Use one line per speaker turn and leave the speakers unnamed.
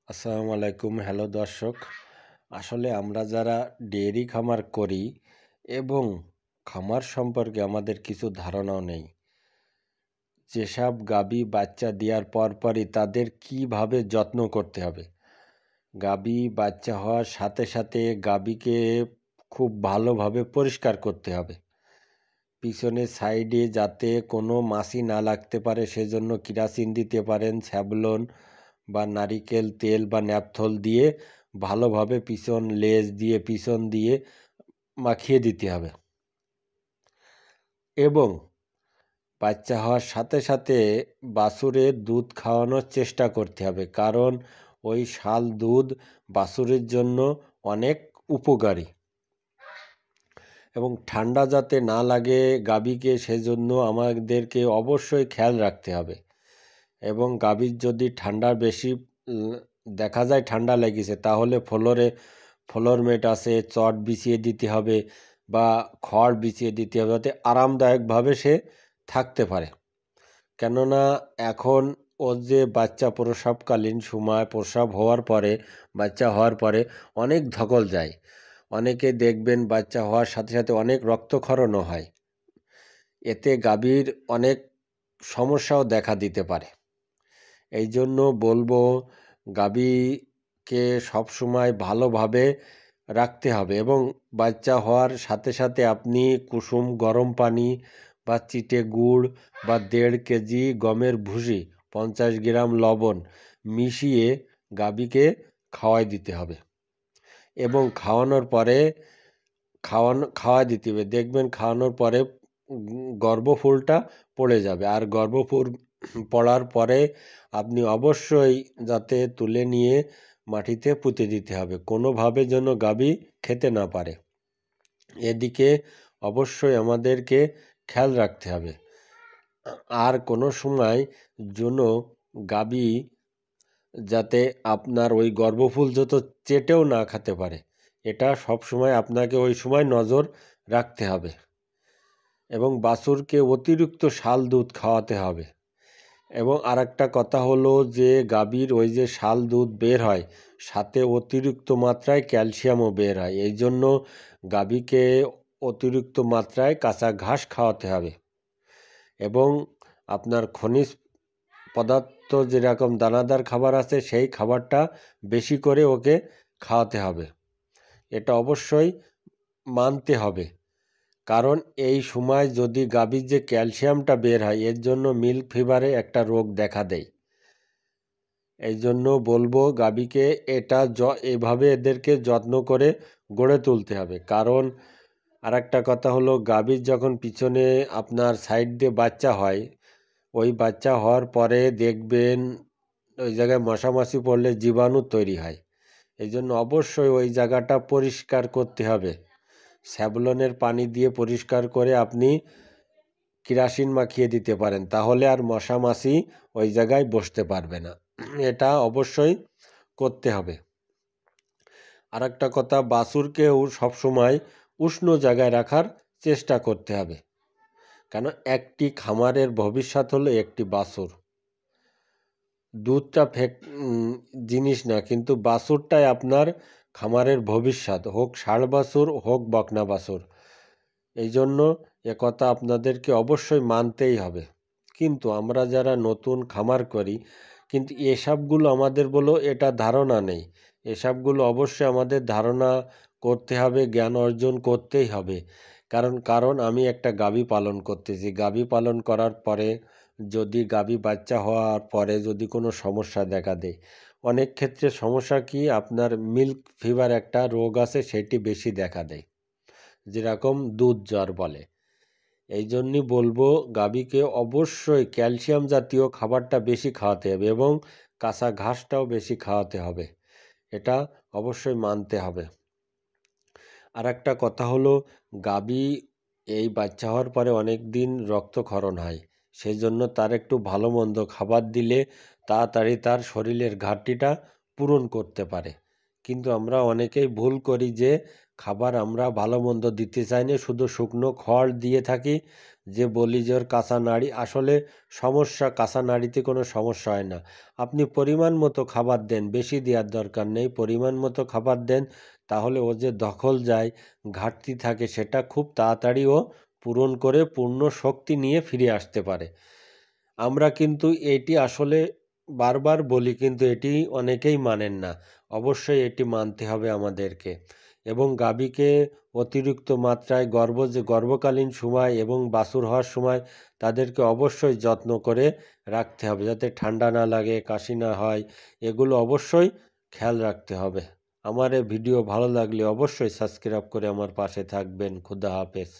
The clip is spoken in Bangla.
আসসালামু আলাইকুম। হ্যালো দর্শক, আসলে আমরা যারা ডেয়ারি খামার করি এবং খামার সম্পর্কে আমাদের কিছু ধারণাও নেই। যেসব গাভী বাচ্চা দেওয়ার পরপরই তাদের কিভাবে যত্ন করতে হবে। গাভী বাচ্চা হওয়ার সাথে সাথে গাভীকে খুব ভালোভাবে পরিষ্কার করতে হবে। পিছনের সাইডে যাতে কোনো মাছি না লাগতে পারে সেজন্য কিরাসিন দিতে পারেন, স্যাভলন বা নারিকেল তেল বা ন্যাপথল দিয়ে ভালোভাবে পিছন দিয়ে মাখিয়ে দিতে হবে। এবং বাচ্চা হওয়ার সাথে সাথে বাছুরের দুধ খাওয়ানোর চেষ্টা করতে হবে, কারণ ওই শাল দুধ বাছুরের জন্য অনেক উপকারী। এবং ঠান্ডা যাতে না লাগে গাভীকে, সেজন্য আমাদেরকে অবশ্যই খেয়াল রাখতে হবে। এবং গাভীর যদি ঠান্ডা বেশি দেখা যায় ঠান্ডা লেগেছে, তাহলে ফ্লোর মেট আছে, চট বিছিয়ে দিতে হবে বা খড় বিছিয়ে দিতে হবে, যাতে আরামদায়কভাবে সে থাকতে পারে। কেননা এখন ওর যে বাচ্চা প্রসবকালীন সময়, বাচ্চা হওয়ার পরে অনেক ধকল যায়। অনেকে দেখবেন বাচ্চা হওয়ার সাথে সাথে অনেক রক্তক্ষরণও হয়। এতে গাভীর অনেক সমস্যাও দেখা দিতে পারে। এই জন্য বলবো, গাভীকে সবসময় ভালোভাবে রাখতে হবে। এবং বাচ্চা হওয়ার সাথে সাথে আপনি কুসুম গরম পানি বা চিটে গুড় বা 1.5 কেজি গমের ভুসি, 50 গ্রাম লবণ মিশিয়ে গাভীকে খাওয়াই দিতে হবে। এবং খাওয়াই দিতে হবে। দেখবেন খাওয়ানোর পরে গর্ভফুলটা পড়ে যাবে। আর গর্ভফুল পড়ার পরে আপনি অবশ্যই যাতে তুলে নিয়ে মাটিতে পুঁতে দিতে হবে, কোনোভাবে যেন গাভী খেতে না পারে। এদিকে অবশ্যই আমাদেরকে খেয়াল রাখতে হবে। আর কোনো সময় যেন গাভী যাতে আপনার ওই গর্ভফুল যত চেটেও না খেতে পারে, এটা সবসময় আপনাকে ওই সময় নজর রাখতে হবে। এবং বাছুরকে অতিরিক্ত শাল দুধ খাওয়াতে হবে। এবং আরেকটা কথা হলো যে গাভীর ওই যে শাল দুধ বের হয়, সাথে অতিরিক্ত মাত্রায় ক্যালসিয়ামও বের হয়। এই জন্য গাভীকে অতিরিক্ত মাত্রায় কাঁচা ঘাস খাওয়াতে হবে। এবং আপনার খনিজ পদার্থ যেরকম দানাদার খাবার আছে, সেই খাবারটা বেশি করে ওকে খাওয়াতে হবে। এটা অবশ্যই মানতে হবে, কারণ এই সময় যদি গাভীর যে ক্যালসিয়ামটা বের হয়, এর জন্য মিল্ক ফিভারে একটা রোগ দেখা দেয়। এই জন্য বলবো গাভীকে এভাবে এদেরকে যত্ন করে গড়ে তুলতে হবে। কারণ আরেকটা কথা হলো, গাভীর যখন পিছনে আপনার সাইড দিয়ে বাচ্চা হয়, ওই বাচ্চা হওয়ার পরে দেখবেন ওই জায়গায় মশামাছি পড়লে জীবাণু তৈরি হয়। এই জন্য অবশ্যই ওই জায়গাটা পরিষ্কার করতে হবে। স্যাভলনের পানি দিয়ে পরিষ্কার করে আপনি কিরাসিন মাখিয়ে দিতে পারেন, তাহলে আর মশামাছি ওই জায়গায় বসতে পারবে না। এটা অবশ্যই করতে হবে। আরেকটা কথা, বাছুরকেও সবসময় উষ্ণ জায়গায় রাখার চেষ্টা করতে হবে, কেন একটি খামারের ভবিষ্যৎ হলো একটি বাছুর। দুধটা জিনিস না, কিন্তু বাছুরটাই আপনার খামারের ভবিষ্যৎ, হোক ষাঁড় বাছুর হোক বকনা বাছুর। এই জন্য একথা আপনাদেরকে অবশ্যই মানতেই হবে। কিন্তু আমরা যারা নতুন খামার করি, কিন্তু এসবগুলো আমাদের এটা ধারণা নেই। এসবগুলো অবশ্যই আমাদের ধারণা করতে হবে, জ্ঞান অর্জন করতেই হবে। কারণ আমি একটা গাভী পালন করতেছি। গাভী পালন করার পরে যদি গাভী বাচ্চা হওয়ার পরে যদি কোনো সমস্যা দেখা দেয়, অনেক ক্ষেত্রে সমস্যা কি, আপনার মিল্ক ফিভার একটা রোগ আছে, সেটি বেশি দেখা দেয়, যেরকম দুধ জ্বর বলে। এই জন্যই বলবো, গাভীকে অবশ্যই ক্যালসিয়াম জাতীয় খাবারটা বেশি খাওয়াতে হবে এবং কাঁচা ঘাসটাও বেশি খাওয়াতে হবে। এটা অবশ্যই মানতে হবে। আর একটা কথা হলো, গাভী এই বাচ্চা হওয়ার পরে অনেক দিন রক্তক্ষরণ হয়, সেই জন্য তার একটু ভালো মন্দ খাবার দিলে তাড়াতাড়ি তার শরীরের ঘাটতিটা পূরণ করতে পারে। কিন্তু আমরা অনেকেই ভুল করি যে খাবার আমরা ভালো মন্দ দিতে চাই না, শুধু শুকনো খড় দিয়ে থাকি, যে বলি যে ওর কাঁচা নাড়ি। আসলে কাঁচা নাড়িতে কোনো সমস্যা হয় না। আপনি পরিমাণ মতো খাবার দেন, বেশি দেওয়ার দরকার নেই, পরিমাণ মতো খাবার দেন, তাহলে ও যে দখল যায়, ঘাটতি থাকে, সেটা খুব তাড়াতাড়ি ও পূরণ করে পূর্ণ শক্তি নিয়ে ফিরে আসতে পারে। আমরা কিন্তু এটি আসলে বারবার বলি, কিন্তু এটি অনেকেই মানেন না। অবশ্যই এটি মানতে হবে আমাদেরকে। এবং গাভীকে অতিরিক্ত মাত্রায় গর্ভকালীন সময় এবং বাছুর হওয়ার সময় তাদেরকে অবশ্যই যত্ন করে রাখতে হবে, যাতে ঠান্ডা না লাগে, কাশি না হয়, এগুলো অবশ্যই খেয়াল রাখতে হবে। আমার এই ভিডিও ভালো লাগলে অবশ্যই সাবস্ক্রাইব করে আমার পাশে থাকবেন। খোদা হাফেজ।